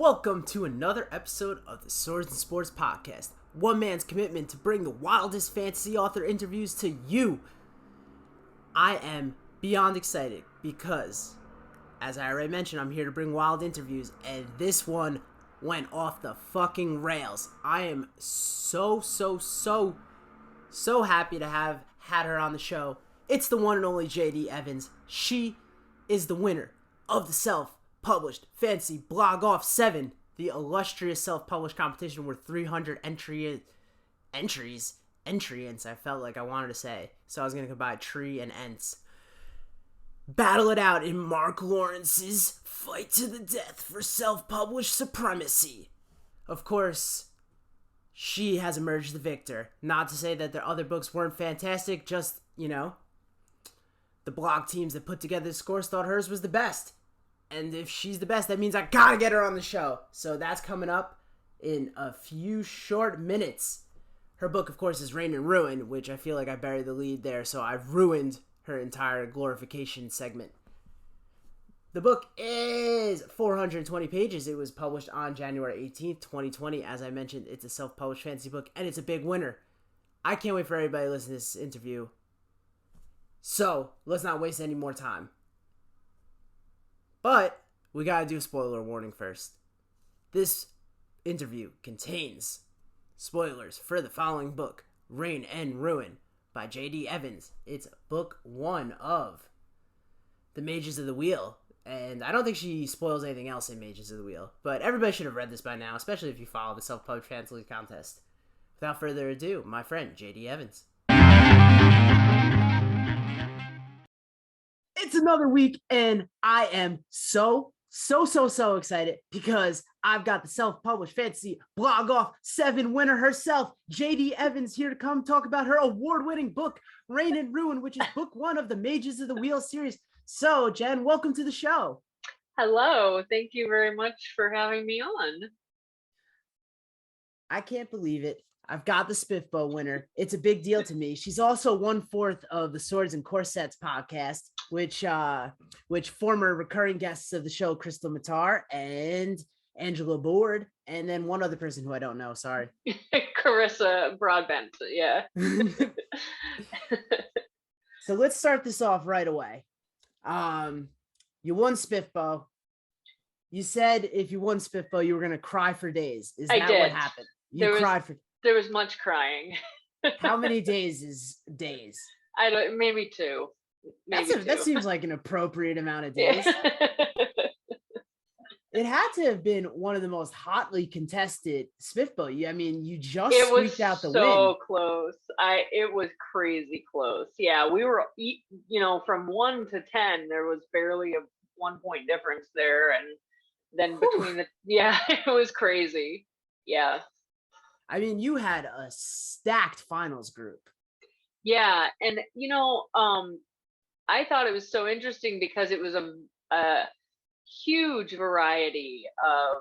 Welcome to another episode of the Swords and Sports Podcast. One man's commitment to bring the wildest fantasy author interviews to you. I am beyond excited because, as I already mentioned, I'm here to bring wild interviews, and this one went off the fucking rails. I am so happy to have had her on the show. It's the one and only JD Evans. She is the winner of the self-published fantasy Blog Off 7, the illustrious self-published competition where 300 entrants, I felt like I wanted to say, so I was going to combine tree and ents, battle it out in Mark Lawrence's fight to the death for self-published supremacy. Of course, she has emerged the victor. Not to say that their other books weren't fantastic, just, the blog teams that put together the scores thought hers was the best. And if she's the best, that means I gotta get her on the show. So that's coming up in a few short minutes. Her book, of course, is Reign and Ruin, which I feel like I buried the lead there, so I've ruined her entire glorification segment. The book is 420 pages. It was published on January 18th, 2020. As I mentioned, it's a self-published fantasy book, and it's a big winner. I can't wait for everybody to listen to this interview. So, let's not waste any more time. But we gotta do a spoiler warning first. This interview contains spoilers for the following book, Reign and Ruin by J.D. Evans. It's book 1 of The Mages of the Wheel. And I don't think she spoils anything else in Mages of the Wheel. But everybody should have read this by now, especially if you follow the self-published fantasy contest. Without further ado, my friend, J.D. Evans. It's another week, and I am so excited because I've got the self-published fantasy Blog Off 7 winner herself, JD Evans, here to come talk about her award-winning book, Reign and Ruin, which is book 1 of the Mages of the Wheel series. So, Jen, welcome to the show. Hello. Thank you very much for having me on. I can't believe it. I've got the SPFBO winner. It's a big deal to me. She's also 1/4 of the Swords and Corsets podcast, which former recurring guests of the show, Crystal Matar and Angela Board, and then one other person who I don't know. Sorry. Carissa Broadbent. Yeah. So let's start this off right away. You won SPFBO. You said if you won SPFBO, you were going to cry for days. Is that what happened? There was much crying. How many days is days? Maybe 2. That seems like an appropriate amount of days. It had to have been one of the most hotly contested SPFBO. I mean, you just squeaked out the win. It was so close. It was crazy close. Yeah, we were, from 1 to 10, there was barely a 1 point difference there, and then between it was crazy. Yeah. I mean, you had a stacked finals group. Yeah, and I thought it was so interesting because it was a huge variety of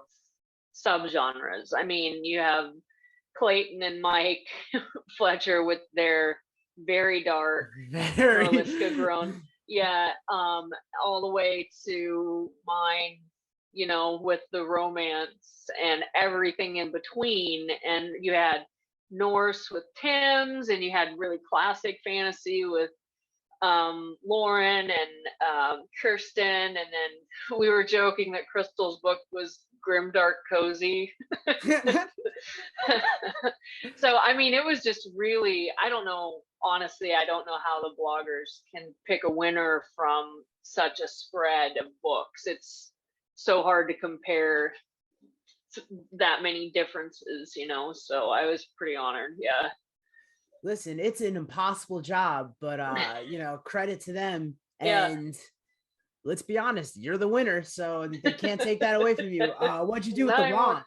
subgenres. I mean, you have Clayton and Mike Fletcher with their very dark Veronica Grown. Yeah, all the way to mine, with the romance and everything in between. And you had Norse with Tim's, and you had really classic fantasy with Lauren and Kirsten, and then we were joking that Crystal's book was grimdark cozy. So I mean, it was just really, I don't know how the bloggers can pick a winner from such a spread of books. It's so hard to compare that many differences, so I was pretty honored. Yeah. Listen, it's an impossible job, but credit to them. And let's be honest, you're the winner, so they can't take that away from you. What'd you do with the wand?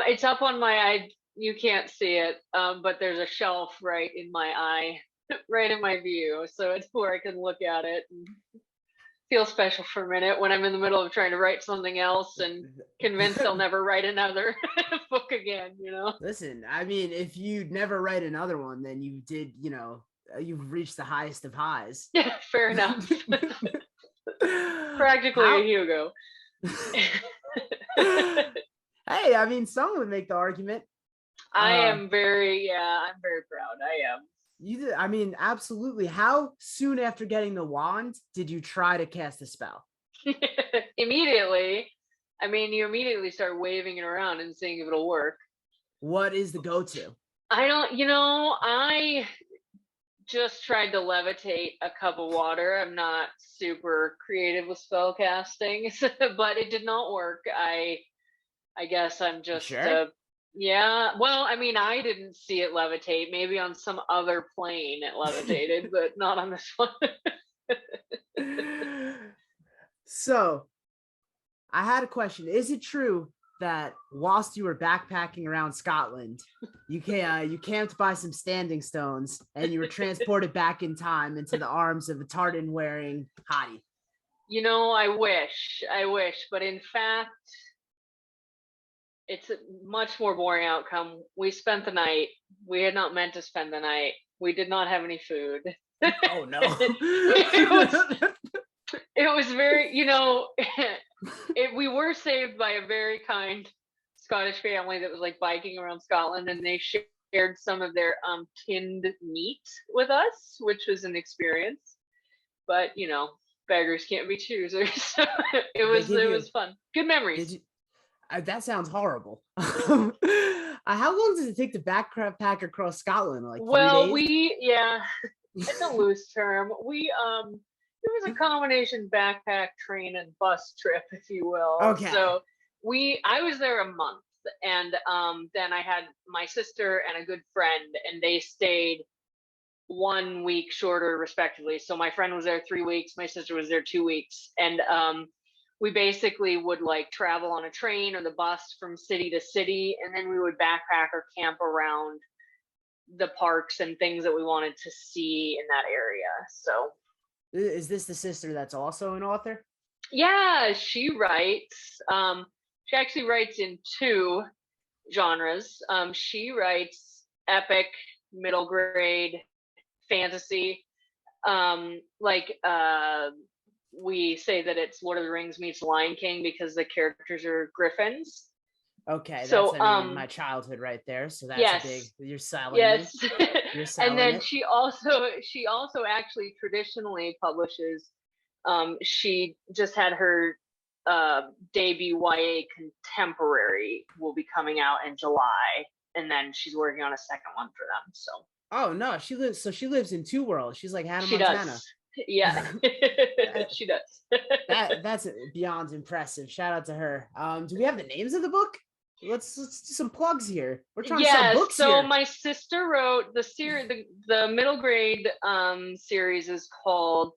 It's up on my eye. You can't see it, but there's a shelf right in my eye, right in my view, so it's where I can look at it and feel special for a minute when I'm in the middle of trying to write something else and convinced I'll never write another book again, Listen, I mean, if you'd never write another one, then you did, you've reached the highest of highs. Yeah, fair enough. Practically a Hugo. Hey, I mean, some would make the argument. I'm very proud. I am. You did, I mean, absolutely. How soon after getting the wand did you try to cast a spell? Immediately. I mean, you immediately start waving it around and seeing if it'll work. What is the go-to? I just tried to levitate a cup of water. I'm not super creative with spell casting, but it did not work. I guess I'm You just sure? yeah. Well, I mean, I didn't see it levitate. Maybe on some other plane it levitated, but not on this one. So, I had a question. Is it true that whilst you were backpacking around Scotland, you camped by some standing stones and you were transported back in time into the arms of a tartan wearing hottie? I wish, but in fact, it's a much more boring outcome. We spent the night. We had not meant to spend the night. We did not have any food. Oh no. it was it was very, we were saved by a very kind Scottish family that was like biking around Scotland, and they shared some of their tinned meat with us, which was an experience. But beggars can't be choosers. So They give it you was fun. Good did memories. you that sounds horrible. How long does it take to backpack across Scotland? Like three Well, days? it's a loose term. It was a combination backpack, train, and bus trip, if you will. Okay. So I was there a month, and then I had my sister and a good friend, and they stayed 1 week shorter, respectively. So my friend was there 3 weeks, my sister was there 2 weeks, and we basically would like travel on a train or the bus from city to city, and then we would backpack or camp around the parks and things that we wanted to see in that area. So Is this the sister that's also an author? yeah, she writes. She actually writes in two genres. She writes epic, middle grade fantasy. Like we say that it's Lord of the Rings meets Lion King because the characters are griffins. Okay, that's So I mean my childhood right there. So that's a big yes, you're selling me. yes. You're And selling then it. she also actually traditionally publishes. She just had her debut YA contemporary will be coming out in July, and then she's working on a second one for them. So Oh no, she lives in two worlds. She's like Hannah she Montana. does, yeah, that, she does. that's beyond impressive. Shout out to her. Do we have the names of the book? Let's do some plugs here. We're trying to sell Yes, books so here. my sister wrote the series. The middle grade series is called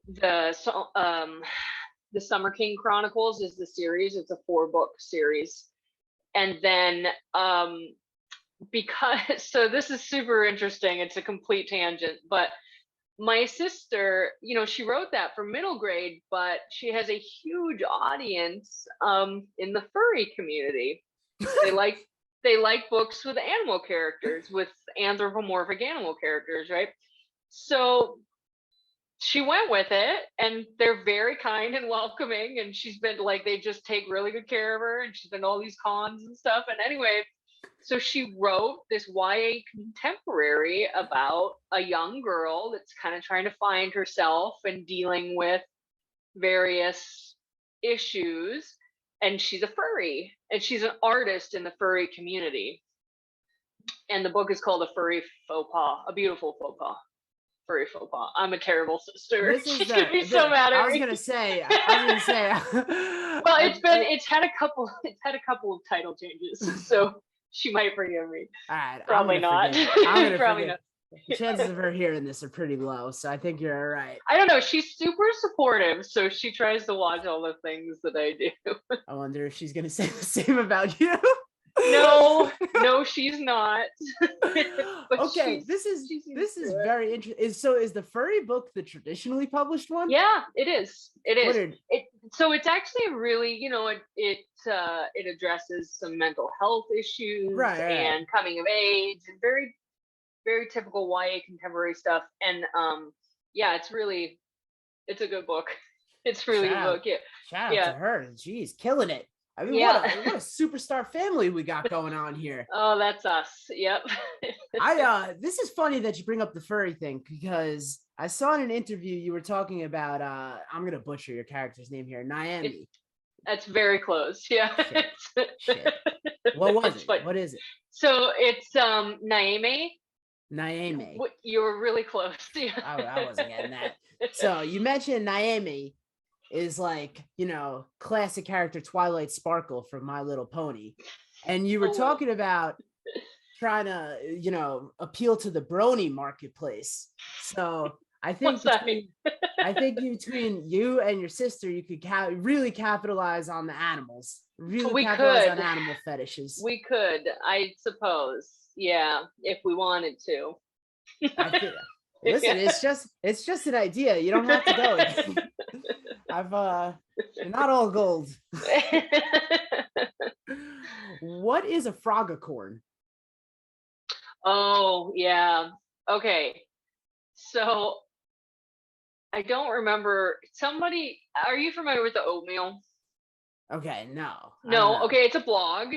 the Summer King Chronicles is the series. It's a 4-book series. And then because so this is super interesting. It's a complete tangent, but my sister, she wrote that for middle grade, but she has a huge audience in the furry community. They like they like books with animal characters, with anthropomorphic animal characters, right? So she went with it, and they're very kind and welcoming, and she's been like, they just take really good care of her, and she's been to all these cons and stuff. And anyway, so she wrote this YA contemporary about a young girl that's kind of trying to find herself and dealing with various issues. And she's a furry, and she's an artist in the furry community. And the book is called A Furry Faux Pas, A Beautiful Faux Pas. Furry faux pas. I'm a terrible sister. This is She's gonna be so the mad at I was me. gonna say I was gonna say Well, it's had a couple of title changes, so she might forgive me. all right, I'm Probably gonna not. forgive. I'm gonna Probably forgive. not. The chances of her hearing this are pretty low, so I think you're all right. I don't know. She's super supportive, so she tries to watch all the things that I do. I wonder if she's gonna say the same about you. No, she's not. But Okay, she seems this is to it. very interesting. Is the furry book the traditionally published one? Yeah, it is. It What is. are So it's actually really, it addresses some mental health issues right. and coming of age and very, very typical YA contemporary stuff. And yeah, it's a good book. It's really Shout a good out, book. Yeah, shout out to yeah. her. Jeez, killing it. I mean, what Yeah. a superstar family we got going on here. Oh, that's us. Yep. This is funny that you bring up the furry thing because I saw in an interview you were talking about I'm gonna butcher your character's name here, It's Naomi. that's very close. Yeah. Shit. Shit. What was It's it? fun. What is it? So it's Naime. Naomi. You were really close. Yeah. I wasn't getting that. So you mentioned Naomi is like, classic character Twilight Sparkle from My Little Pony. And you were talking about trying to, appeal to the brony marketplace. So I think between you and your sister, you could really capitalize on the animals. Really capitalize on animal fetishes. We could, I suppose. Yeah, if we wanted to. Listen, it's just an idea. You don't have to go. You're not all gold. What is a frogacorn? Oh, yeah. Okay. So I don't remember are you familiar with the oatmeal? Okay, no. No, okay, it's a blog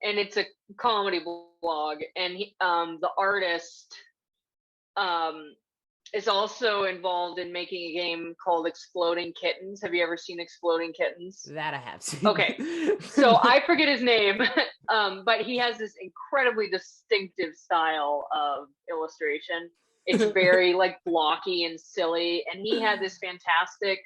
and it's a comedy blog and the artist is also involved in making a game called Exploding Kittens. Have you ever seen Exploding Kittens? That I have seen. Okay. So I forget his name, but he has this incredibly distinctive style of illustration. It's very like blocky and silly. And he had this fantastic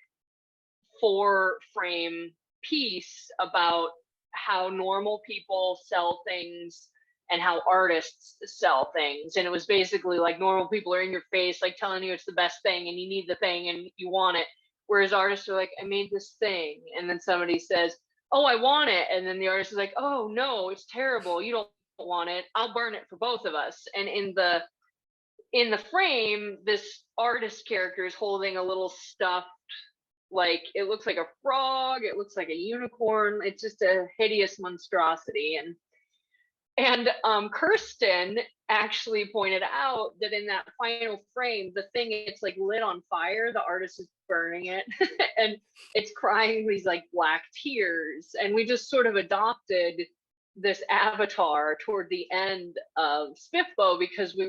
4-frame piece about how normal people sell things and how artists sell things. And it was basically like normal people are in your face, like telling you it's the best thing and you need the thing and you want it. Whereas artists are like, I made this thing. And then somebody says, oh, I want it. And then the artist is like, oh, no, it's terrible. You don't want it. I'll burn it for both of us. And in the frame, this artist character is holding a little stuffed, like it looks like a frog. It looks like a unicorn. It's just a hideous monstrosity. And Kirsten actually pointed out that in that final frame, the thing, it's like lit on fire. The artist is burning it and it's crying these like black tears. And we just sort of adopted this avatar toward the end of SPFBO because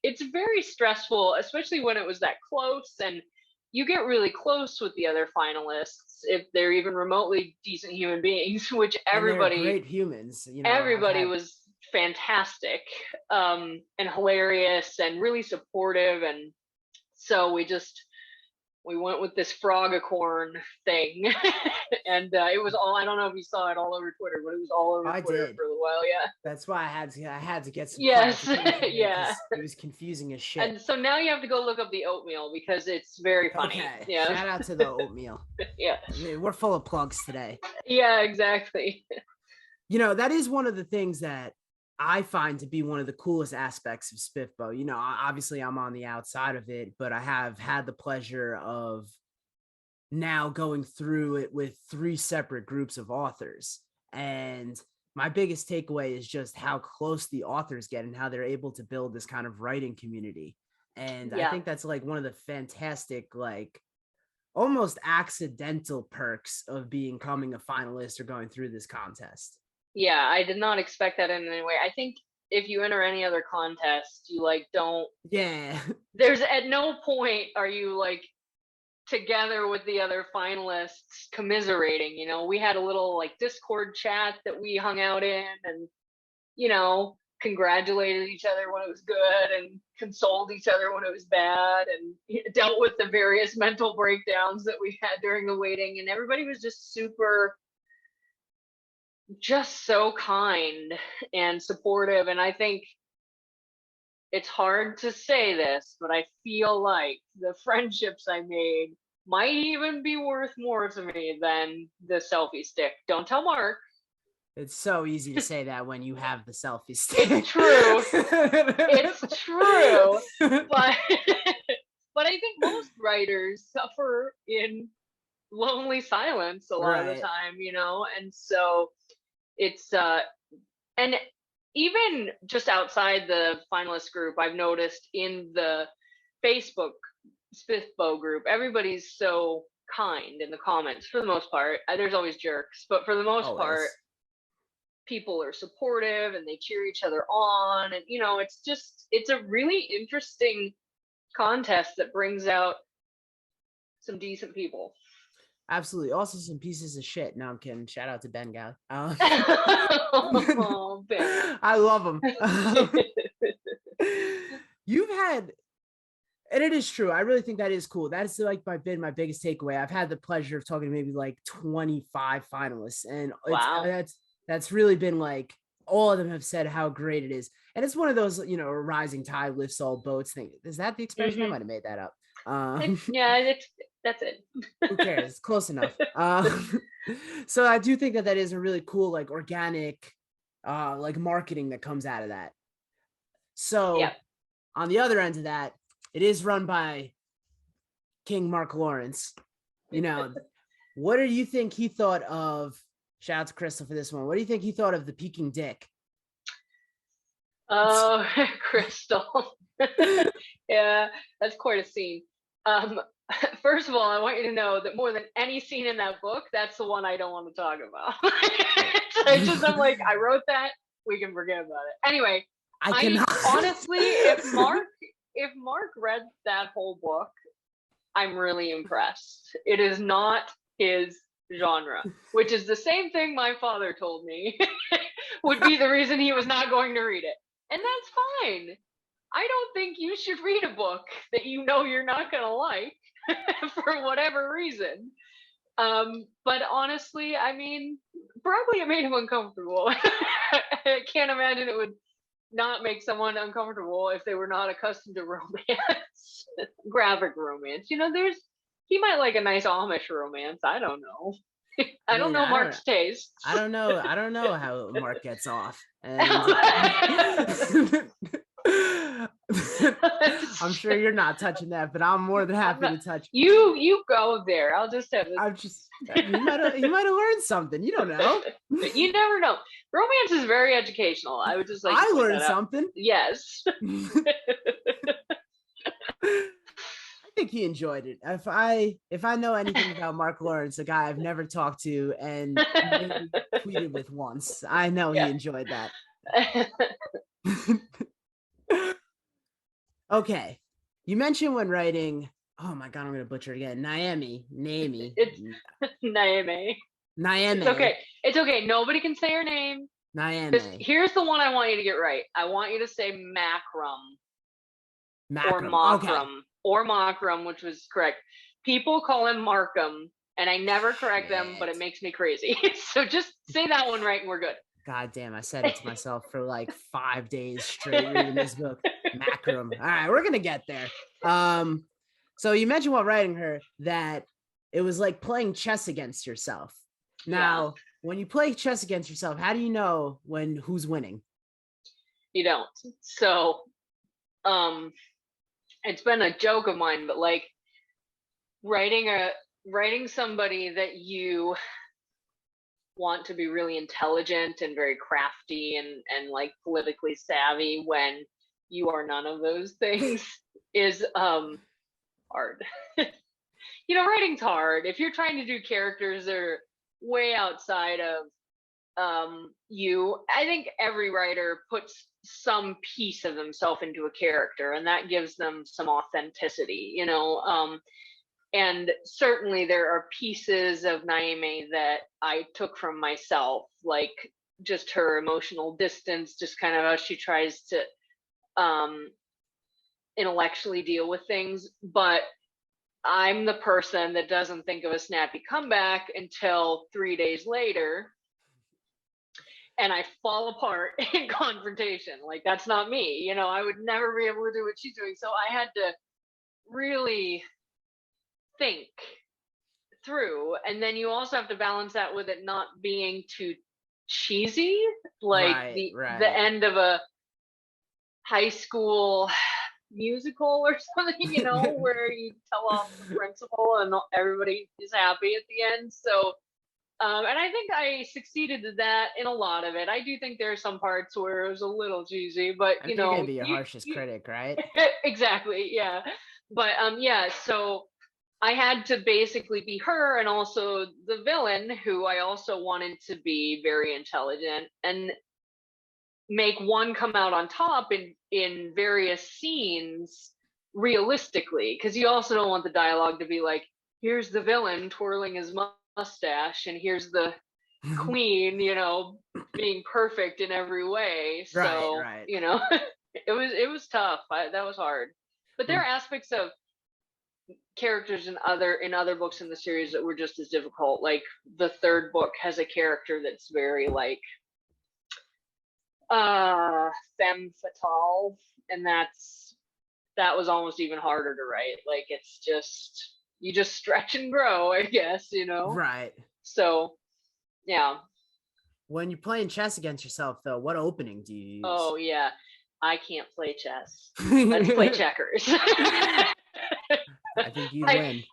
it's very stressful, especially when it was that close. And you get really close with the other finalists if they're even remotely decent human beings, which everybody, great humans, everybody was fantastic and hilarious and really supportive. And so we went with this frogacorn thing and it was all, I don't know if you saw it all over Twitter, but it was all over Twitter for a little while. Yeah, that's why I had to get some yeah, it was confusing as shit. And so now you have to go look up the oatmeal because it's very funny. Okay. Yeah, shout out to the oatmeal. Yeah, we're full of plugs today. Yeah, exactly. That is one of the things that I find to be one of the coolest aspects of SPFBO. Obviously I'm on the outside of it, but I have had the pleasure of now going through it with 3 separate groups of authors. And my biggest takeaway is just how close the authors get and how they're able to build this kind of writing community. And I think that's like one of the fantastic, like almost accidental perks of becoming a finalist or going through this contest. Yeah, I did not expect that in any way. I think if you enter any other contest, you like don't. Yeah. There's at no point are you like together with the other finalists commiserating. We had a little like Discord chat that we hung out in and, congratulated each other when it was good and consoled each other when it was bad and dealt with the various mental breakdowns that we had during the waiting. And everybody was just so kind and supportive. And I think it's hard to say this, but I feel like the friendships I made might even be worth more to me than the selfie stick. Don't tell Mark. It's so easy to say that when you have the selfie stick. It's true. It's true. But I think most writers suffer in lonely silence a lot of the time, and so it's and even just outside the finalist group, I've noticed in the Facebook SPFBO group, everybody's so kind in the comments for the most part. There's always jerks, but for the most part, people are supportive and they cheer each other on, and it's a really interesting contest that brings out some decent people. Absolutely. Also some pieces of shit. No, I'm kidding. Shout out to Ben Galley. Oh, Ben. I love him. You've had, and it is true. I really think that is cool. That's like my biggest takeaway. I've had the pleasure of talking to maybe like 25 finalists, and Wow. that's really been like, all of them have said how great it is. And it's one of those, a rising tide lifts all boats thing. Is that the expression? I might have made that up. Yeah, that's it. Who cares? It's close enough. So I do think that is a really cool, like, organic, like, marketing that comes out of that. So Yeah. on the other end of that, it is run by King Mark Lawrence. What do you think he thought of? Shout out to Crystal for this one. What do you think he thought of the peeking dick? Oh, Crystal. Yeah, that's quite a scene. First of all, I want you to know that more than any scene in that book, that's the one I don't want to talk about. I'm like, I wrote that. We can forget about it. Anyway, I cannot. Honestly, if Mark read that whole book, I'm really impressed. It is not his genre, which is the same thing my father told me would be the reason he was not going to read it. And that's fine. I don't think you should read a book that you're not going to like for whatever reason. But honestly, I mean, probably it made him uncomfortable. I can't imagine it would not make someone uncomfortable if they were not accustomed to romance, graphic romance. He might like a nice Amish romance. I don't know. I don't know Mark's taste. I don't know how Mark gets off. And I'm sure you're not touching that, but I'm more than happy to touch. You go there. I'll just have this. You might have learned something. You don't know. You never know. Romance is very educational. I would just like. I learned something. Yes. I think he enjoyed it. If I know anything about Mark Lawrence, a guy I've never talked to and maybe tweeted with once, I know he enjoyed that. Okay. You mentioned when writing, oh my God, I'm going to butcher it again. Naomi. It's Naomi. It's okay. Nobody can say her name. Naomi. Here's the one I want you to get right. I want you to say Macrum. Or Mockram. Or Mockram, which was correct. People call him Markham, and I never correct them, but it makes me crazy. So just say that one right and we're good. God damn, I said it to myself for like 5 days straight reading this book. Macrum. All right, we're gonna get there. So you mentioned while writing her that it was like playing chess against yourself. Now, when you play chess against yourself, how do you know who's winning? You don't. So, it's been a joke of mine, but like writing somebody that you want to be really intelligent and very crafty and like politically savvy when you are none of those things is hard. Writing's hard. If you're trying to do characters that are way outside of you, I think every writer puts some piece of themselves into a character, and that gives them some authenticity, and certainly there are pieces of Naomi that I took from myself, like just her emotional distance, just kind of how she tries to intellectually deal with things. But I'm the person that doesn't think of a snappy comeback until 3 days later, and I fall apart in confrontation. Like, that's not me. I would never be able to do what she's doing. So I had to really think through. And then you also have to balance that with it not being too cheesy, like the end of a high school musical or something, where you tell off the principal and everybody is happy at the end. So and I think I succeeded at that in a lot of it. I do think there are some parts where it was a little cheesy, but you're gonna be your harshest critic, right? Exactly, yeah. But so I had to basically be her and also the villain, who I also wanted to be very intelligent, and make one come out on top in various scenes realistically, because you also don't want the dialogue to be like, here's the villain twirling his mustache and here's the queen, being perfect in every way. Right, So, right. it was tough. That was hard. But there are aspects of characters in other books in the series that were just as difficult. Like the third book has a character that's very like femme fatale, and that was almost even harder to write. Like it's just, you just stretch and grow, I guess. Right. So yeah. When you're playing chess against yourself, though, what opening do you use? Oh yeah, I can't play chess. Let's play checkers. I think you'd like win.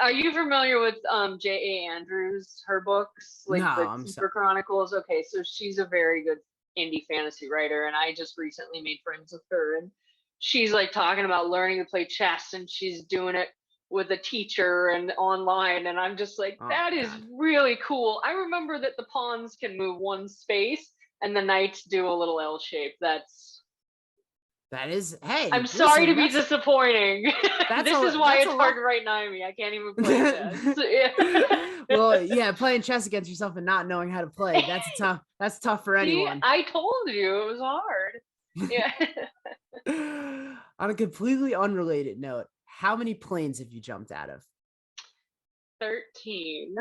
are you familiar with J.A. Andrews, her books, No, like the I'm so. Keeper Chronicles? Okay, so she's a very good indie fantasy writer, and I just recently made friends with her, and she's like talking about learning to play chess, and she's doing it with a teacher and online, and I'm just like, Oh that is God. really cool. I remember that the pawns can move one space and the knights do a little L shape. That is. Hey, I'm sorry listen. to be disappointing. That's This is a. why That's a it's hard lot. to write Naomi. I can't even play chess. Yeah. Well, yeah, playing chess against yourself and not knowing how to play. That's tough. That's tough for See, anyone. I told you it was hard. Yeah. On a completely unrelated note, how many planes have you jumped out of? 13.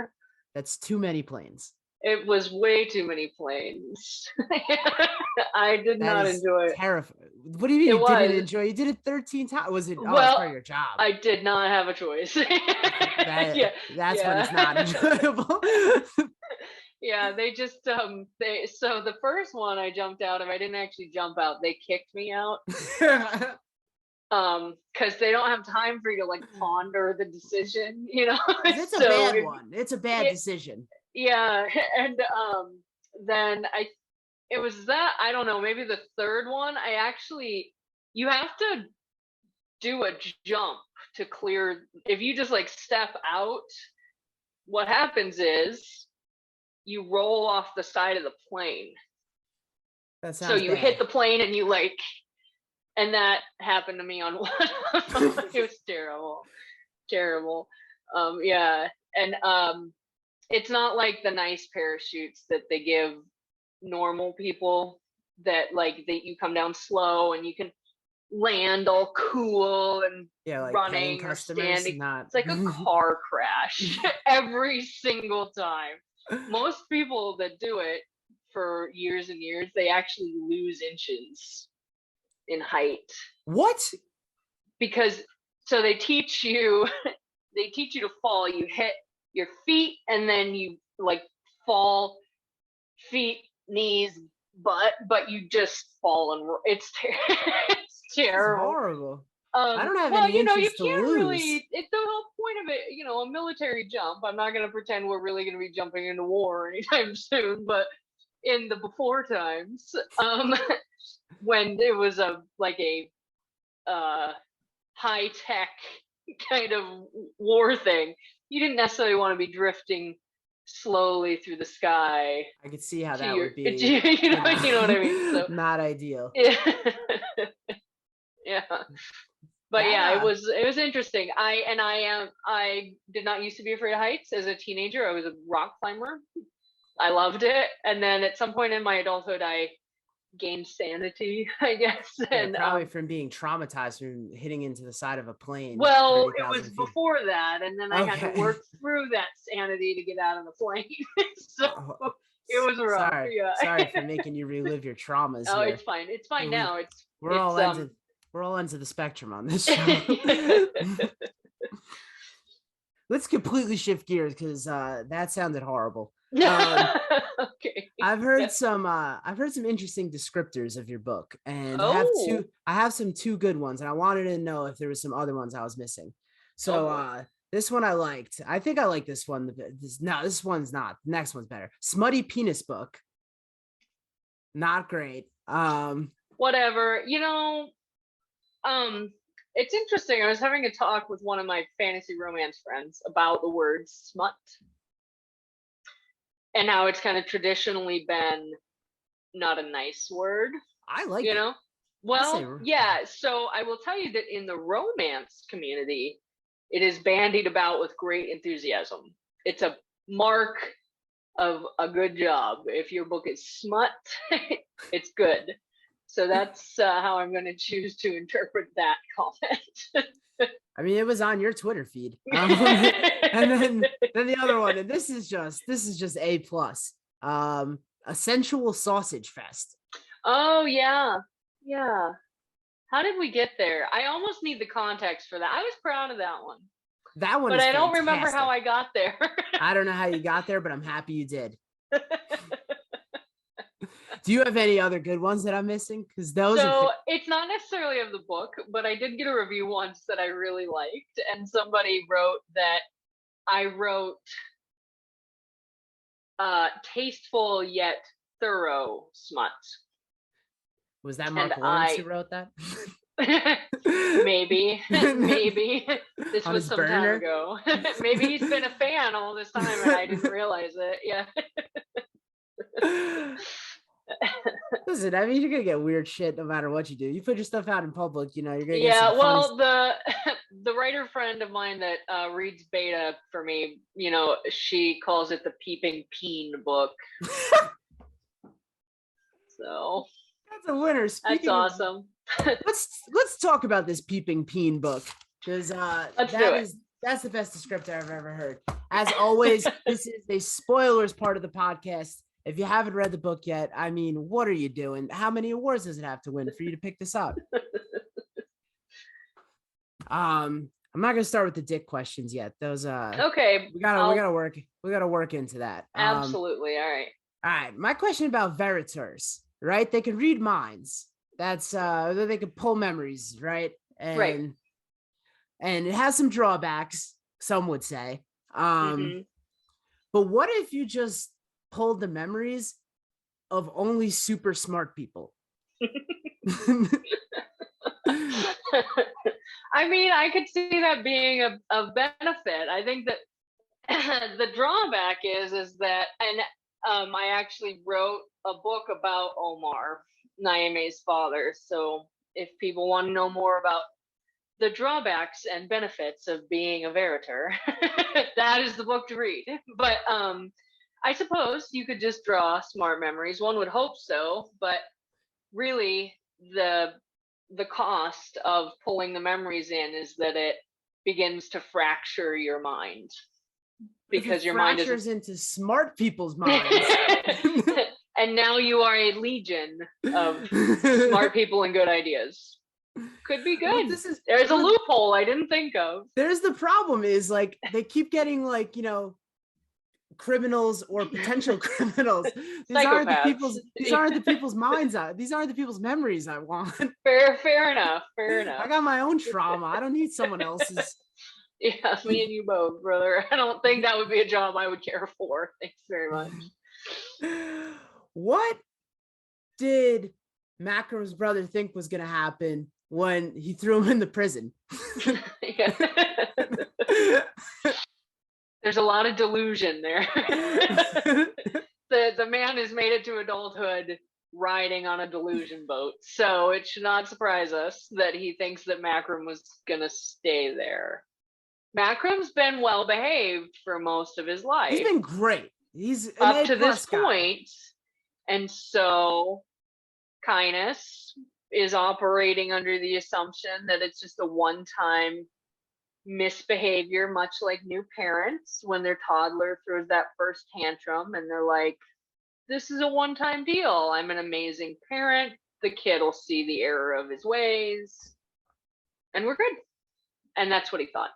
That's too many planes. It was way too many planes. I did That not is enjoy it. terrifying. What do you mean It you didn't was. enjoy? You did it 13 times. Was it? Oh, it's Well, part of your job. I did not have a choice. Yeah. That's when it's not Yeah. enjoyable. Yeah, they just so the first one I jumped out of, I didn't actually jump out. They kicked me out. Because they don't have time for you to like ponder the decision. It's a So bad one. It's a bad decision. yeah, and then it was that, I don't know, maybe the third one. You have to do a jump to clear. If you just like step out, what happens is you roll off the side of the plane. That So sounds you hit bad. the plane and you like, and that happened to me on one. It was terrible, terrible. Yeah, and it's not like the nice parachutes that they give normal people, that like that you come down slow and you can land all cool and Yeah, like paying running or customers, standing. not. It's like a car crash every single time. Most people that do it for years and years, they actually lose inches in height, What? because so they teach you to fall. You hit your feet and then you like fall, feet, knees, butt, but you just fall, and it's It's terrible. horrible. I don't have Well, any you inches to can't lose. really. It's the whole point of it. A military jump. I'm not going to pretend we're really going to be jumping into war anytime soon, but in the before times, when it was a high tech kind of war thing, you didn't necessarily want to be drifting slowly through the sky I could see how to that your, would be, you know what I mean. So not ideal. yeah. Yeah. But That yeah, it was interesting. I did not used to be afraid of heights. As a teenager, I was a rock climber. I loved it, and then at some point in my adulthood, I gained sanity, I guess. Yeah, And probably from being traumatized from hitting into the side of a plane well, it was 30,000 feet. before that, and then I had to Okay. work through that sanity to get out of the plane. So Oh, it was rough. sorry, Yeah. sorry for making you relive your traumas Oh, here. it's fine. It's fine We now. It's we're it's all ends of we're all ends of the spectrum on this show. Let's completely shift gears because that sounded horrible. Okay. I've heard Yeah. some interesting descriptors of your book, and Oh. I have some two good ones, and I wanted to know if there was some other ones I was missing. Oh So boy. this one I liked. I think I like this one. This one's not. The next one's better. Smutty penis book. Not great. Whatever. Um It's interesting. I was having a talk with one of my fantasy romance friends about the word smut and how it's kind of traditionally been not a nice word, I like you it. know? I say, Well, yeah. So I will tell you that in the romance community, it is bandied about with great enthusiasm. It's a mark of a good job. If your book is smut, it's good. So that's how I'm going to choose to interpret that comment. I mean, it was on your Twitter feed, and then the other one, and this is just A plus. A sensual sausage fest. Oh yeah, yeah. How did we get there? I almost need the context for that. I was proud of that one, That one but is I don't fantastic. remember how I got there. I don't know how you got there, but I'm happy you did. Do you have any other good ones that I'm missing? Because those So it's not necessarily of the book, but I did get a review once that I really liked, and somebody wrote that I wrote tasteful yet thorough smut. was that Mark Lawrence who wrote that? maybe this on was his some burner? time ago. Maybe he's been a fan all this time and I didn't realize it. Yeah. Listen, I mean, you're gonna get weird shit no matter what you do. You put your stuff out in public, you know, you're gonna get Yeah, some funny. well, the writer friend of mine that reads beta for me, you know, she calls it the peeping peen book. So that's a winner. that's awesome. Let's talk about this peeping peen book, because that's the best descriptor I've ever heard. As always, this is a spoilers part of the podcast. If you haven't read the book yet, I mean, what are you doing? How many awards does it have to win for you to pick this up? I'm not gonna start with the dick questions yet. Those okay. We gotta work into that. Absolutely. All right. My question about veriters, right? They can read minds. That's they can pull memories, right? And it has some drawbacks, some would say. But what if you just pulled the memories of only super smart people? I mean, I could see that being a benefit. I think that the drawback is that, and I actually wrote a book about Omar, Naeme's father. So if people want to know more about the drawbacks and benefits of being a veritor, that is the book to read. But I suppose you could just draw smart memories. One would hope so, but really the cost of pulling the memories in is that it begins to fracture your mind, because your mind fractures into smart people's minds. And now you are a legion of smart people and good ideas. Could be good. Well, there's a loophole I didn't think of. There's the problem is, like, they keep getting, like, you know, criminals or potential criminals. These aren't the people's minds. These aren't the people's memories I want. Fair enough. I got my own trauma. I don't need someone else's. Yeah, me and you both, brother. I don't think that would be a job I would care for. Thanks very much. What did Macrum's brother think was going to happen when he threw him in the prison? There's a lot of delusion there. The man has made it to adulthood riding on a delusion boat, so it should not surprise us that he thinks that Macrum was going to stay there. Macrum's been well behaved for most of his life. He's been great. He's up to this point, and so Kindness is operating under the assumption that it's just a one-time misbehavior, much like new parents when their toddler throws that first tantrum and they're like, this is a one-time deal. I'm an amazing parent. The kid will see the error of his ways and we're good. And that's what he thought.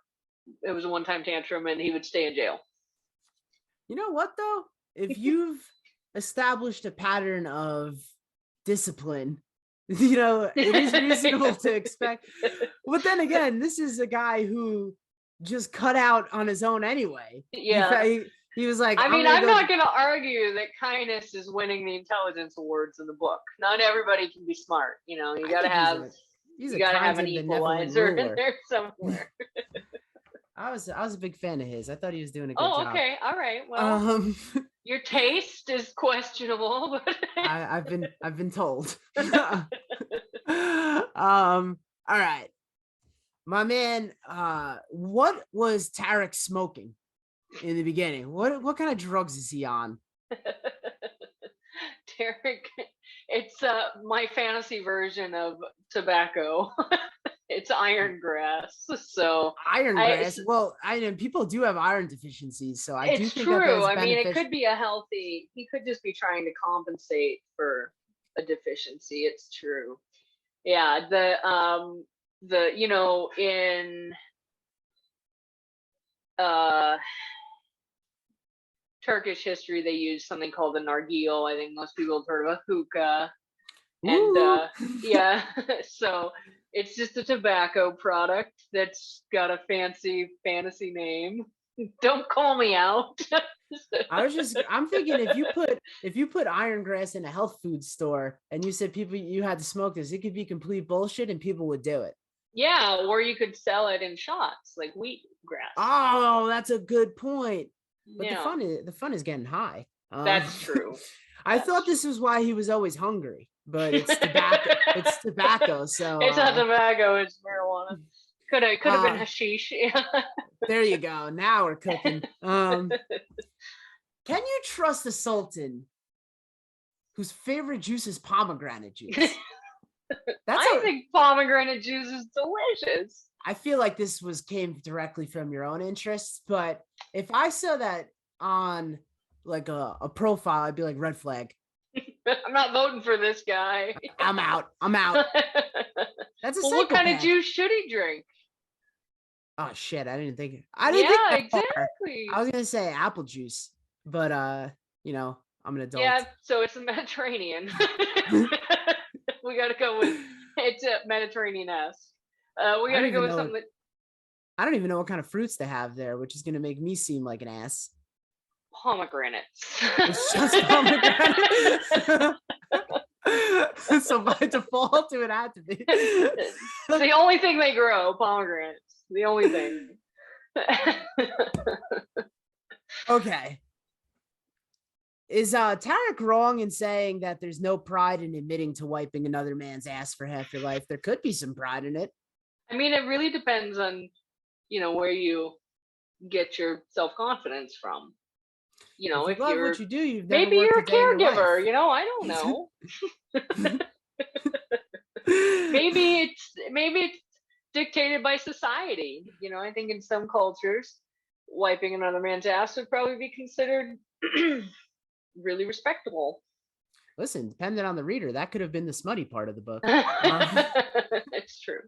It was a one-time tantrum and he would stay in jail. You know what, though? If you've established a pattern of discipline, you know, it is reasonable to expect. But then again, this is a guy who just cut out on his own anyway. Yeah. He was like, I mean, I'm not going to argue that Kindness is winning the intelligence awards in the book. Not everybody can be smart. You know, you got to have He's You a got to have kind an and benevolent equalizer in ruler. there somewhere. I was a big fan of his. I thought he was doing a good Oh, job. okay. All right. Well, Um, your taste is questionable, but I've been told. All right, my man. What was Tarek smoking in the beginning? What kind of drugs is he on? Derek, it's my fantasy version of tobacco. It's iron grass. So Iron I grass. Well, I know people do have iron deficiencies, so I do it's think that true. there's I mean, it beneficial. could be a healthy, he could just be trying to compensate for a deficiency. It's true. Yeah, in uh Turkish history they use something called the nargile. I think most people have heard of a hookah. And Ooh. yeah, so it's just a tobacco product that's got a fancy fantasy name. Don't call me out. I'm thinking if you put iron grass in a health food store and you said people you had to smoke this, it could be complete bullshit and people would do it. Yeah, or you could sell it in shots like wheat grass. Oh, that's a good point. But Yeah, the fun is getting high. that's true. I thought this was why he was always hungry, but it's tobacco. It's tobacco. So It's not tobacco, it's marijuana. Could have been hashish. there you go. Now we're cooking. Can you trust a sultan whose favorite juice is pomegranate juice? I think pomegranate juice is delicious. I feel like this came directly from your own interests, but if I saw that on like a profile, I'd be like, red flag. I'm not voting for this guy. I'm out. I'm out. That's a well, psychopath. what kind of juice should he drink? Oh shit! I didn't think Yeah, that far. exactly. I was gonna say apple juice, but I'm an adult. Yeah, so it's the Mediterranean. We got to go with it's a Mediterranean-esque. We got to go with something that. I don't even know what kind of fruits they have there, which is gonna make me seem like an ass. Pomegranates. It's just pomegranate. So by default, it would have to be. It's the only thing they grow, pomegranates. The only thing. Okay. Is Tarek wrong in saying that there's no pride in admitting to wiping another man's ass for half your life? There could be some pride in it. I mean, it really depends on, where you get your self-confidence from. If you love what you do, you've never maybe you're a caregiver. I don't know. maybe it's dictated by society. I think in some cultures, wiping another man's ass would probably be considered really respectable. Listen, depending on the reader, that could have been the smutty part of the book. It's true.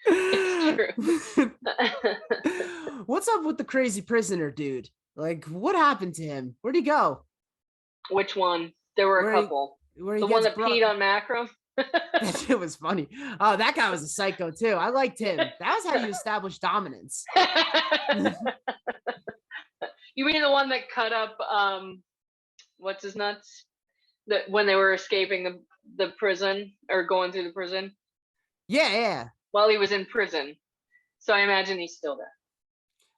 It's true. What's up with the crazy prisoner dude? Like, what happened to him? Where'd he go? Which one? There were a couple. The one that peed on Macram? That shit was funny. Oh, that guy was a psycho too. I liked him. That was how you establish dominance. You mean the one that cut up what's his nuts? That when they were escaping the prison or going through the prison? Yeah. While he was in prison. So I imagine he's still there.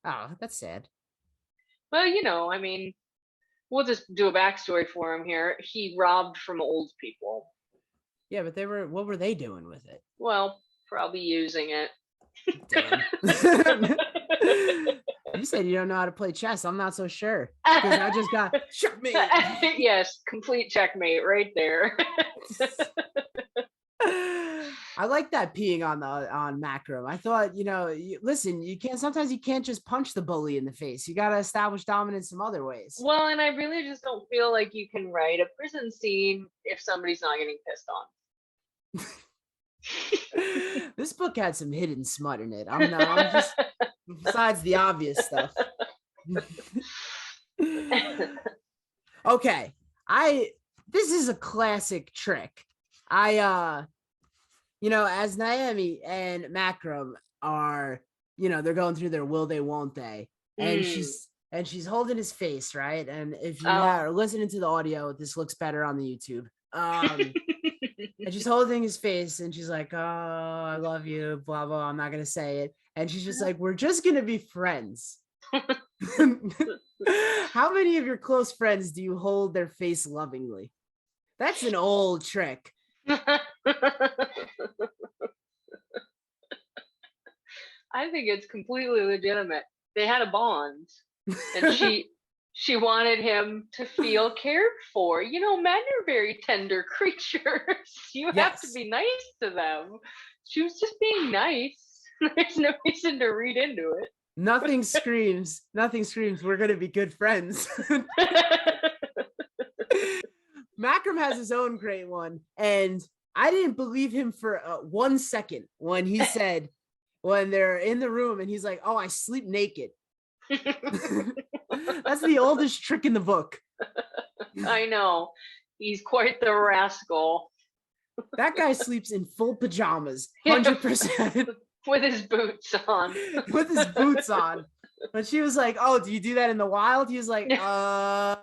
Oh, that's sad. Well, I mean, we'll just do a backstory for him here. He robbed from old people. Yeah, but what were they doing with it? Well, probably using it. Damn. You said you don't know how to play chess. I'm not so sure. Because I just got checkmate. Yes, complete checkmate right there. I like that peeing on Macram. I thought, listen, sometimes you can't just punch the bully in the face. You got to establish dominance some other ways. Well, and I really just don't feel like you can write a prison scene if somebody's not getting pissed on. This book had some hidden smut in it. I'm just besides the obvious stuff. Okay. This is a classic trick. As Naomi and Macram are, they're going through their will they, won't they, and she's holding his face, right? And if you are listening to the audio, this looks better on the YouTube. and she's holding his face, and she's like, "Oh, I love you, blah blah. I'm not gonna say it." And she's just like, "We're just gonna be friends." How many of your close friends do you hold their face lovingly? That's an old trick. I think it's completely legitimate. They had a bond, and she wanted him to feel cared for. You know, men are very tender creatures. You have to Yes. be nice to them. She was just being nice. There's no reason to read into it. Nothing screams, we're going to be good friends. Macram has his own great one. And I didn't believe him for 1 second when he said, when they're in the room and he's like, "Oh, I sleep naked." That's the oldest trick in the book. I know. He's quite the rascal. That guy sleeps in full pajamas, 100%. With his boots on. With his boots on. But she was like, "Oh, do you do that in the wild?" He was like, no.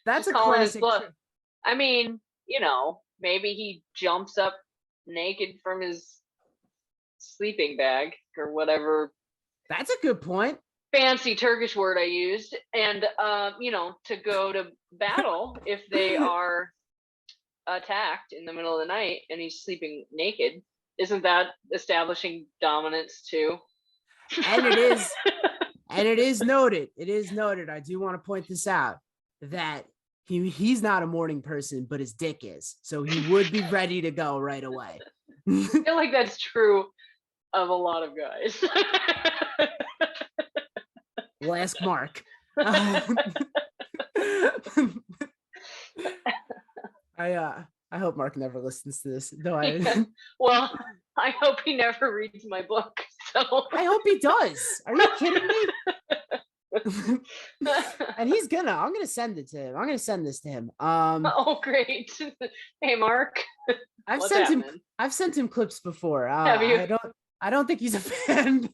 That's just a classic. I mean, maybe he jumps up naked from his sleeping bag or whatever. That's a good point. Fancy Turkish word I used, and to go to battle if they are attacked in the middle of the night and he's sleeping naked. Isn't that establishing dominance too? And it is. And it is noted. I do want to point this out that he's not a morning person, but his dick is. So he would be ready to go right away. I feel like that's true of a lot of guys. We'll ask Mark. I hope Mark never listens to this. No, Well, I hope he never reads my book. So I hope he does. Are you kidding me? And I'm gonna send it to him. I'm gonna send this to him. Oh, great. Hey, Mark. I've sent him clips before. Have you? I don't think he's a fan.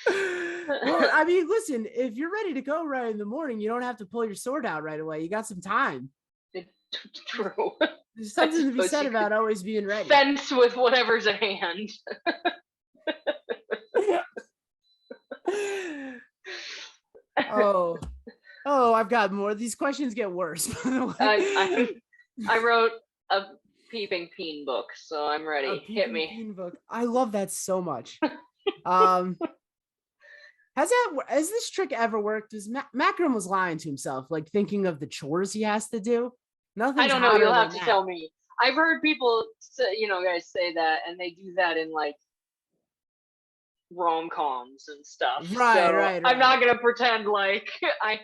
Well, I mean, listen, if you're ready to go right in the morning, you don't have to pull your sword out right away. You got some time. It's true. There's something to be said about always being ready. Fence with whatever's at hand. I've got more. These questions get worse, by the way. I wrote a peeping peen book, so I'm ready. Hit me. Peen book. I love that so much. Has this trick ever worked? Macram was lying to himself, like thinking of the chores he has to do. Nothing. I don't know. You'll have to tell me. I've heard people say, guys say that, and they do that in like rom-coms and stuff. Right. I'm not gonna pretend like I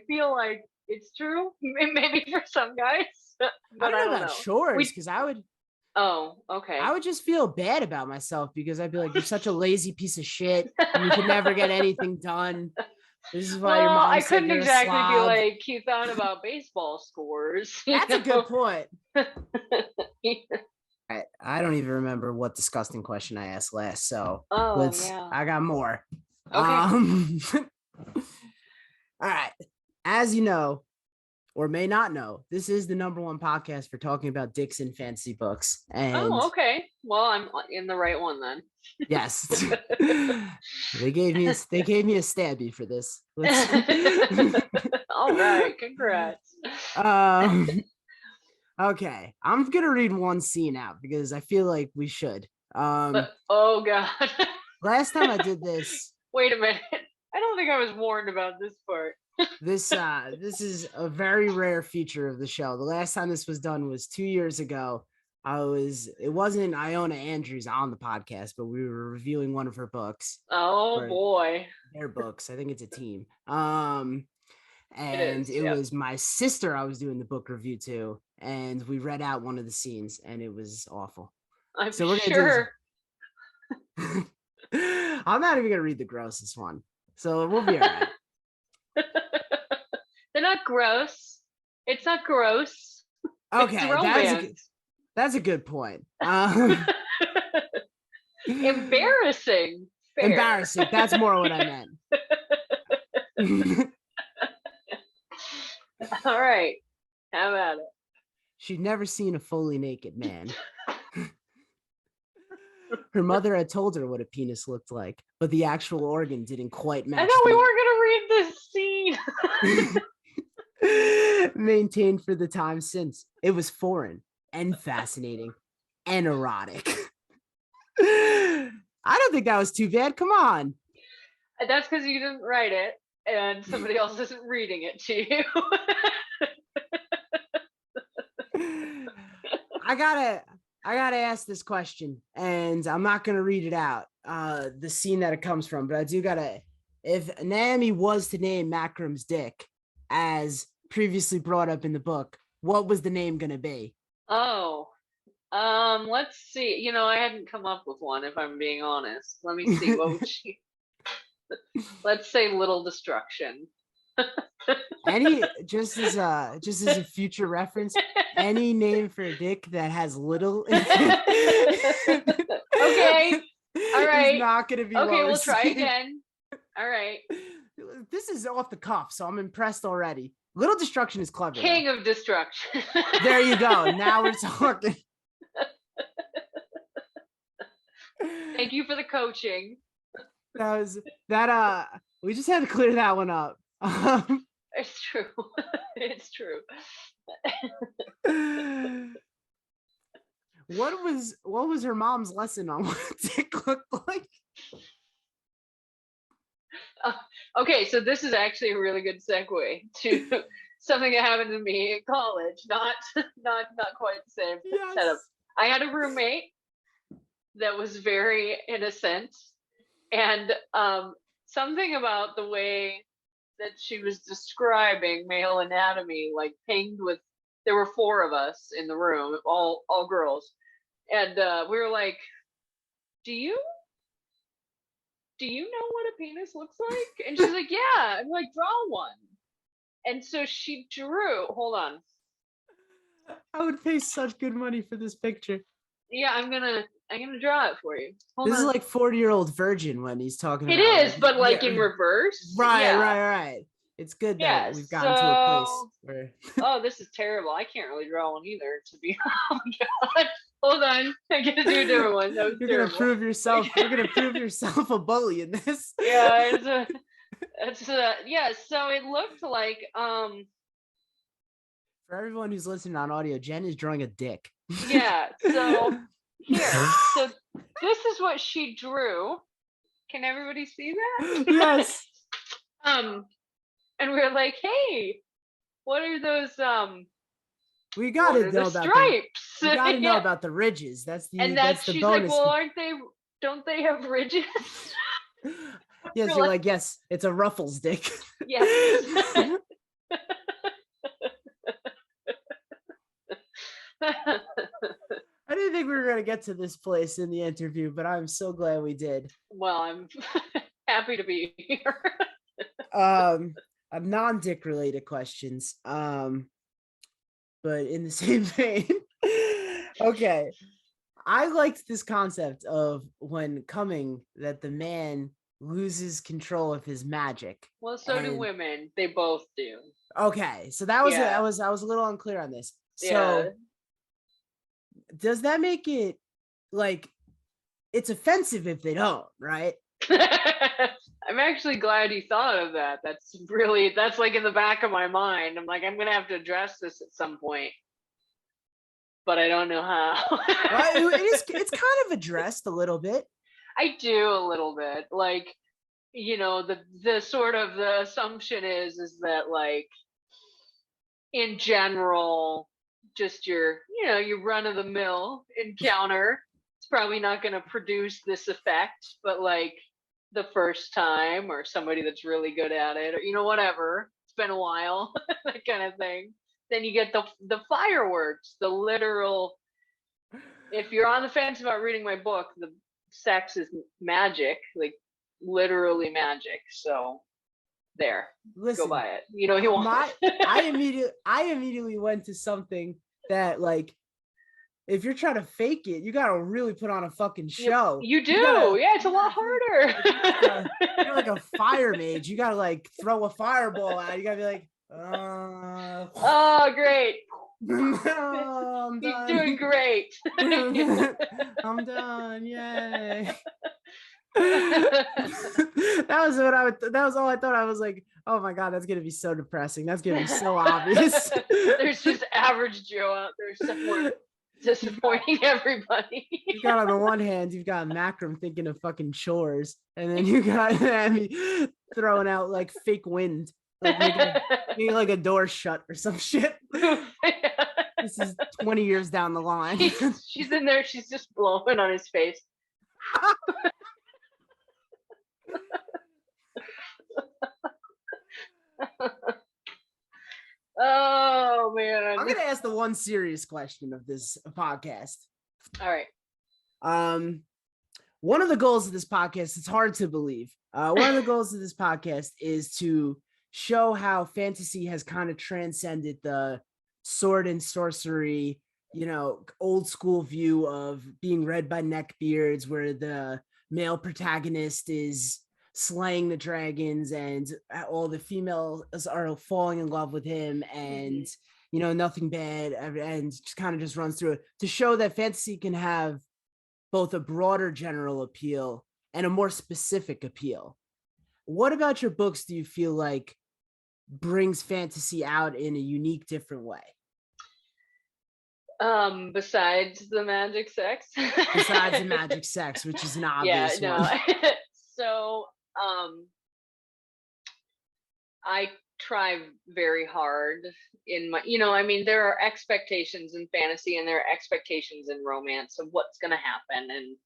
feel like it's true, maybe for some guys. But I don't know about chores, because I would. Oh, okay. I would just feel bad about myself because I'd be like, "You're such a lazy piece of shit. You could never get anything done. This is why your mom I said couldn't you're exactly a slob." be like, you thought about baseball scores. That's a good point. I don't even remember what disgusting question I asked last. So I got more. Okay. All right. As you know, or may not know, this is the #1 podcast for talking about dicks and fantasy books. And okay. Well, I'm in the right one then. Yes. They gave me a stabby for this. All right, congrats. Okay, I'm gonna read one scene out because I feel like we should. Oh god. Last time I did this. Wait a minute. I don't think I was warned about this part. This is a very rare feature of the show. The last time this was done was 2 years ago. It wasn't Iona Andrews on the podcast, but we were reviewing one of her books. Oh boy. Their books. I think it's a team. It was my sister I was doing the book review to, and we read out one of the scenes, and it was awful. I'm sure. I'm not even gonna read the grossest one, so we'll be all right. They're not gross. It's not gross. Okay, that's a good point. Embarrassing. Fair. Embarrassing. That's more what I meant. All right. How about it? She'd never seen a fully naked man. Her mother had told her what a penis looked like, but the actual organ didn't quite match. I thought we weren't going to read this scene. Maintained for the time since. It was foreign and fascinating and erotic. I don't think that was too bad. Come on. That's because you didn't write it and somebody else isn't reading it to you. I gotta ask this question, and I'm not gonna read it out, the scene that it comes from, but I do gotta. If Naomi was to name Makram's dick, as previously brought up in the book, what was the name gonna be? Oh, let's see. I hadn't come up with one, if I'm being honest. Let me see. What would she? Let's say Little Destruction. Any just as a future reference, any name for a dick that has little. Okay. All right. Is not gonna be okay. We'll try again. All right. This is off the cuff, so I'm impressed already. Little Destruction is clever. King of Destruction. There you go. Now we're talking. Thank you for the coaching. That was that. We just had to clear that one up. It's true. It's true. What was her mom's lesson on what a dick looked like? Okay, so this is actually a really good segue to something that happened to me in college. Not quite the same setup. I had a roommate that was very innocent, and something about the way that she was describing male anatomy, like pinged with. There were 4 of us in the room, all girls, and we were like, "Do you know what a penis looks like?" And she's like, "Yeah." I'm like, "Draw one." And so she drew. Hold on. I would pay such good money for this picture. Yeah, I'm gonna draw it for you. Hold this on. is like 40-year-old virgin when he's talking. It about is, but like in reverse. Right, yeah. right. It's good that we've gotten to a place where. Oh, this is terrible. I can't really draw one either, to be honest. God. Hold on. I gotta do a different one. That was You're terrible. gonna prove yourself. You're gonna prove yourself a bully in this. Yeah, yeah. So it looked like For everyone who's listening on audio, Jen is drawing a dick. Yeah. So here. So this is what she drew. Can everybody see that? Yes. And we're like, hey, what are those? We gotta know about stripes. We gotta know about the ridges. That's the she's bonus. Like, well, don't they have ridges? Yes, you're like, yes, it's a Ruffles dick. Yes. I didn't think we were gonna get to this place in the interview, but I'm so glad we did. Well, I'm happy to be here. Non-dick related questions. But in the same vein. Okay. I liked this concept of when coming that the man loses control of his magic. Well, so do women. They both do. Okay. So that was I was a little unclear on this. So does that make it like it's offensive if they don't, right? I'm actually glad you thought of that. That's like in the back of my mind. I'm like, I'm gonna have to address this at some point, but I don't know how. Well, it's kind of addressed a little bit. I do a little bit. Like, the sort of the assumption is that, like, in general, just your run of the mill encounter, it's probably not going to produce this effect, but like the first time, or somebody that's really good at it, or whatever, it's been a while, that kind of thing, then you get the fireworks, the literal. If you're on the fence about reading my book, the sex is magic, like literally magic. So there, listen, go buy it. He wants. I immediately went to something that, like, if you're trying to fake it, you gotta really put on a fucking show. You do. You gotta, Yeah, it's a lot harder. you're like a fire mage. You gotta like throw a fireball out. You gotta be like, oh, great. I'm He's done. doing great. I'm done. Yay. That was all I thought. I was like, oh my god, that's gonna be so depressing. That's gonna be so obvious. There's just average Joe out there somewhere disappointing everybody. You got, on the one hand, you've got Macram thinking of fucking chores, and then you got Amy throwing out like fake wind, like making like a door shut or some shit. This is 20 years down the line. She's in there, she's just blowing on his face. Oh man. I'm gonna ask the one serious question of this podcast. All right. One of the goals of this podcast, it's hard to believe. One of the goals of this podcast is to show how fantasy has kind of transcended the sword and sorcery, old school view of being read by neckbeards, where the male protagonist is slaying the dragons and all the females are falling in love with him, and nothing bad, and just kind of just runs through it, to show that fantasy can have both a broader general appeal and a more specific appeal. What about your books do you feel like brings fantasy out in a unique, different way? Besides the magic sex. Besides the magic sex, which is an obvious one. So, I try very hard in my, there are expectations in fantasy and there are expectations in romance of what's going to happen and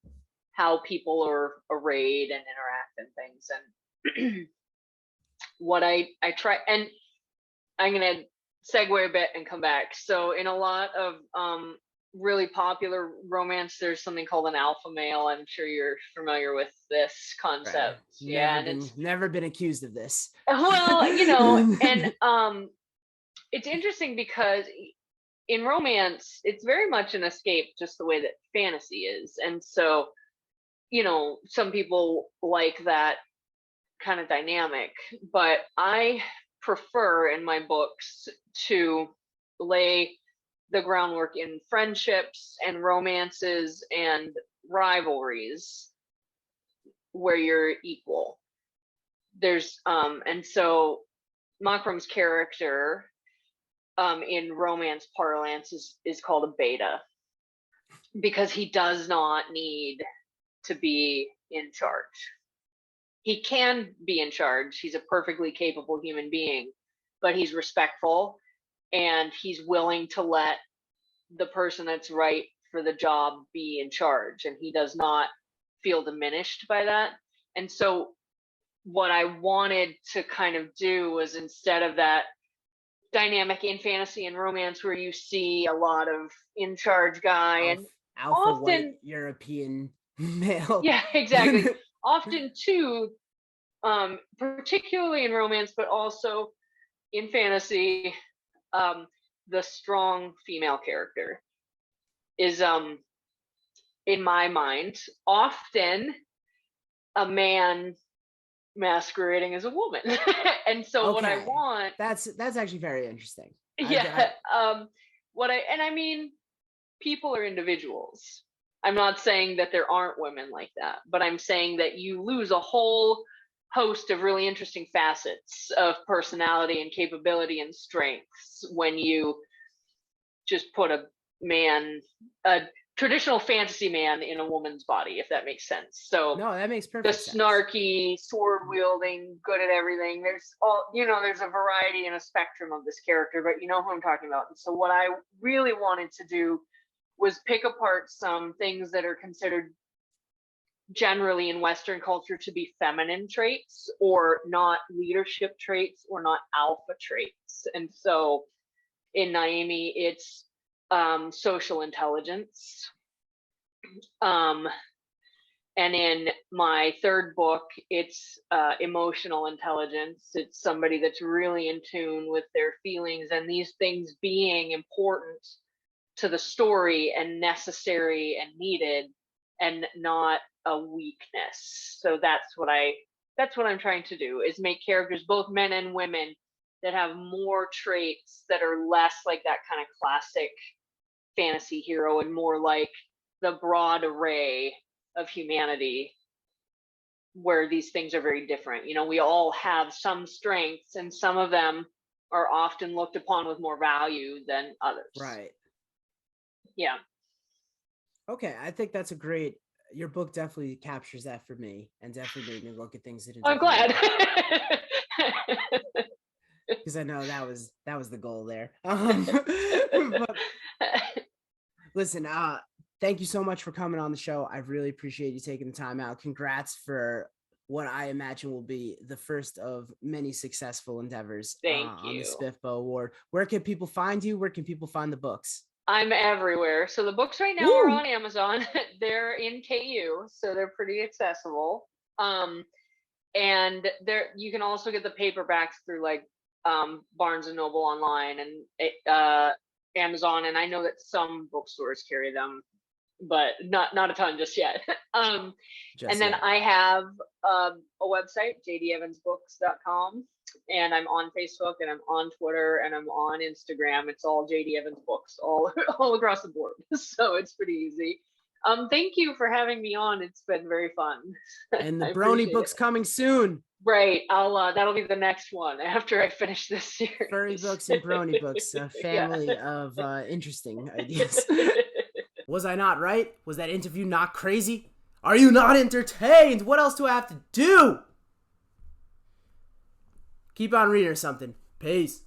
how people are arrayed and interact and things. And what I try, and I'm going to segue a bit and come back. So in a lot of really popular romance, there's something called an alpha male. I'm sure you're familiar with this concept. Right. Yeah, and never been accused of this. Well, and it's interesting because in romance, it's very much an escape, just the way that fantasy is. And so, some people like that kind of dynamic, but I prefer in my books to lay the groundwork in friendships and romances and rivalries where you're equal. There's and so Makram's character in romance parlance is called a beta, because he does not need to be in charge. He can be in charge. He's a perfectly capable human being, but he's respectful and he's willing to let the person that's right for the job be in charge, and he does not feel diminished by that. And so what I wanted to kind of do was, instead of that dynamic in fantasy and romance where you see a lot of in charge guy and alpha often white European male. Yeah, exactly. Often too, particularly in romance, but also in fantasy, the strong female character is, in my mind, often a man masquerading as a woman. And so what I want, that's actually very interesting. Yeah. I mean, people are individuals. I'm not saying that there aren't women like that, but I'm saying that you lose a whole host of really interesting facets of personality and capability and strengths when you just put a traditional fantasy man in a woman's body, if that makes sense. So no, that makes perfect sense. The snarky, sword wielding, good at everything. There's there's a variety and a spectrum of this character, but you know who I'm talking about. And so what I really wanted to do was pick apart some things that are considered generally in Western culture to be feminine traits, or not leadership traits, or not alpha traits. And so in Naomi, it's social intelligence. And in my third book, it's emotional intelligence. It's somebody that's really in tune with their feelings, and these things being important to the story and necessary and needed, and not a weakness. So that's what I'm trying to do, is make characters, both men and women, that have more traits that are less like that kind of classic fantasy hero and more like the broad array of humanity, where these things are very different. You know, we all have some strengths, and some of them are often looked upon with more value than others. Right. Yeah. Okay, I think that's a great. Your book definitely captures that for me, and definitely made me look at things in a I'm different glad. because I know that was the goal there. But listen, thank you so much for coming on the show. I really appreciate you taking the time out. Congrats for what I imagine will be the first of many successful endeavors Thank on the you. SPFBO Award. Where can people find you? Where can people find the books? I'm everywhere. So the books right now are on Amazon. They're in KU, so they're pretty accessible. And there you can also get the paperbacks through like Barnes and Noble online and Amazon, and I know that some bookstores carry them, but not a ton just yet. And then I have a website, jdevansbooks.com, and I'm on Facebook, and I'm on Twitter, and I'm on Instagram. It's all JD Evans Books, all across the board. So it's pretty easy. Thank you for having me on. It's been very fun. And the Brony book's coming soon. Right. That'll be the next one after I finish this series. Furry books and Brony books, a family of interesting ideas. Was I not right? Was that interview not crazy? Are you not entertained? What else do I have to do? Keep on reading or something. Peace.